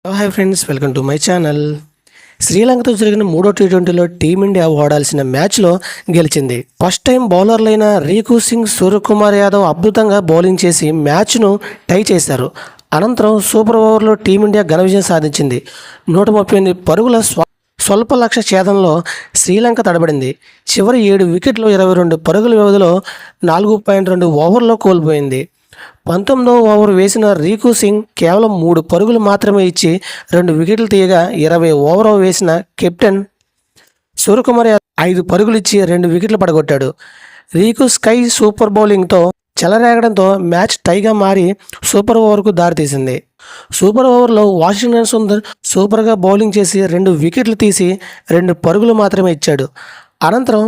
Hi friends, welcome to my channel. శ్రీలంకతో జరిగిన మూడో టీ20లో టీమిండియా ఓడాల్సిన మ్యాచ్లో గెలిచింది. ఫస్ట్ టైం బౌలర్లైన రీకు సింగ్, సూర్యకుమార్ యాదవ్ అద్భుతంగా బౌలింగ్ చేసి మ్యాచ్ను టై చేశారు. అనంతరం సూపర్ ఓవర్లో టీమిండియా ఘన విజయం సాధించింది. 138 పరుగుల స్వల్ప లక్ష్య ఛేదంలో శ్రీలంక తడబడింది. చివరి 7 వికెట్లు 22 పరుగుల వ్యవధిలో 4.2 ఓవర్లో కోల్పోయింది. 19వ ఓవర్ వేసిన రీకు సింగ్ కేవలం 3 పరుగులు మాత్రమే ఇచ్చి 2 వికెట్లు తీయగా, 20 ఓవర్ వేసిన కెప్టెన్ సూర్యకుమార్ 5 పరుగులు ఇచ్చి 2 వికెట్లు పడగొట్టాడు. రీకు స్కై సూపర్ బౌలింగ్తో చెలరేగడంతో మ్యాచ్ టైగా మారి సూపర్ ఓవర్కు దారితీసింది. సూపర్ ఓవర్లో వాషింగ్టన్ సుందర్ సూపర్గా బౌలింగ్ చేసి 2 వికెట్లు తీసి 2 పరుగులు మాత్రమే ఇచ్చాడు. అనంతరం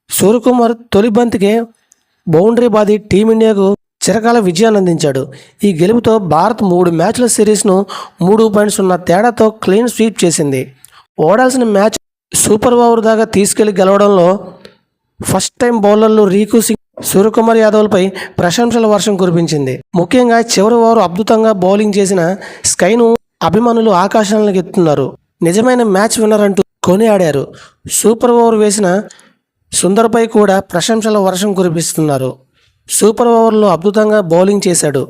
సూర్యకుమార్ తొలి బంతికే బౌండరీ బాది టీమిండియాకు చిరకాల విజయాన్ని అందించాడు. ఈ గెలుపుతో భారత్ 3 మ్యాచ్ల సిరీస్ను 3.0 తేడాతో క్లీన్ స్వీప్ చేసింది. ఓడాల్సిన మ్యాచ్ సూపర్ ఓవర్ దాకా తీసుకెళ్లి గెలవడంలో ఫస్ట్ టైం బౌలర్లు రీకు సింగ్, సూర్యకుమార్ యాదవ్లపై ప్రశంసల వర్షం కురిపించింది. ముఖ్యంగా చివరి ఓవర్ అద్భుతంగా బౌలింగ్ చేసిన స్కైను అభిమానులు ఆకాశాలకు ఎత్తున్నారు. నిజమైన మ్యాచ్ విన్నర్ అంటూ కొనియాడారు. సూపర్ ఓవర్ వేసిన సుందర్పై కూడా ప్రశంసల వర్షం కురిపిస్తున్నారు. సూపర్ ఓవర్లో అద్భుతంగా బౌలింగ్ చేశాడు.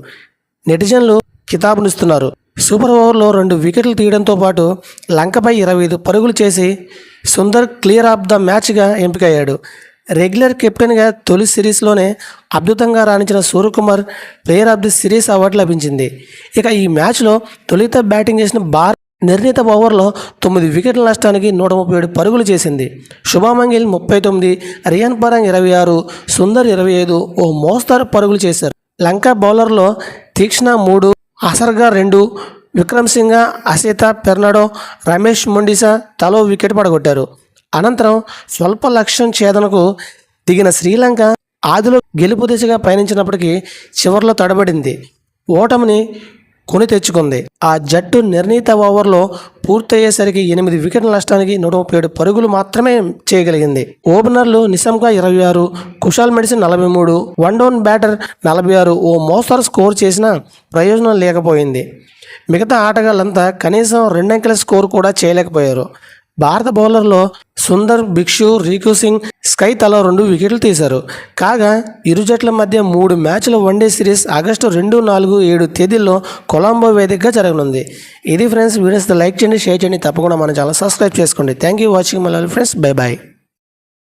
నెటిజన్లు కితాబునిస్తున్నారు. సూపర్ ఓవర్లో 2 వికెట్లు తీయడంతో పాటు లంకపై 25 పరుగులు చేసి సుందర్ క్లియర్ ఆఫ్ ద మ్యాచ్గా ఎంపికయ్యాడు. రెగ్యులర్ కెప్టెన్గా తొలి సిరీస్లోనే అద్భుతంగా రాణించిన Suryakumar player of the series award లభించింది. ఇక ఈ మ్యాచ్లో తొలిత బ్యాటింగ్ చేసిన భారత్ నిర్ణీత ఓవర్లో 9 వికెట్ల నష్టానికి 137 పరుగులు చేసింది. శుభమన్ గిల్ 39, రియాన్ పరాగ్ 26, సుందర్ 25 ఓ మోస్తరు పరుగులు చేశారు. లంక బౌలర్లో తీక్ష్ణ 3, అసర్గా 2, విక్రమ్ సింగ, అసిత పెర్నాడో, రమేష్ మొండిసా తలో వికెట్ పడగొట్టారు. అనంతరం స్వల్ప లక్ష్యం ఛేదనకు దిగిన శ్రీలంక ఆదిలో గెలుపు దిశగా పయనించినప్పటికీ చివరిలో తడబడింది. ఓటమిని కొని తెచ్చుకుంది. ఆ జట్టు నిర్ణీత ఓవర్లో పూర్తయ్యేసరికి 8 వికెట్ల నష్టానికి 137 పరుగులు మాత్రమే చేయగలిగింది. ఓపెనర్లు Nissanka 26, Kusal Mendis 43, one down batter 46 ఓ మోస్తరు స్కోర్ చేసినా ప్రయోజనం లేకపోయింది. మిగతా ఆటగాళ్లంతా కనీసం 2 అంకెల స్కోర్ కూడా చేయలేకపోయారు. భారత బౌలర్లో సుందర్, భిక్షు, రీకు సింగ్, స్కై తలో 2 వికెట్లు తీశారు. కాగా ఇరు జట్ల మధ్య 3 మ్యాచ్ల వన్డే సిరీస్ ఆగస్టు 2, 4, 7 తేదీల్లో కొలంబో వేదికగా జరగనుంది. ఇది ఫ్రెండ్స్, వీడియోస్ లైక్ చేయండి, షేర్ చేయండి, తప్పకుండా మన ఛానల్ సబ్స్క్రైబ్ చేసుకోండి. Thank you watching my friends. Bye bye.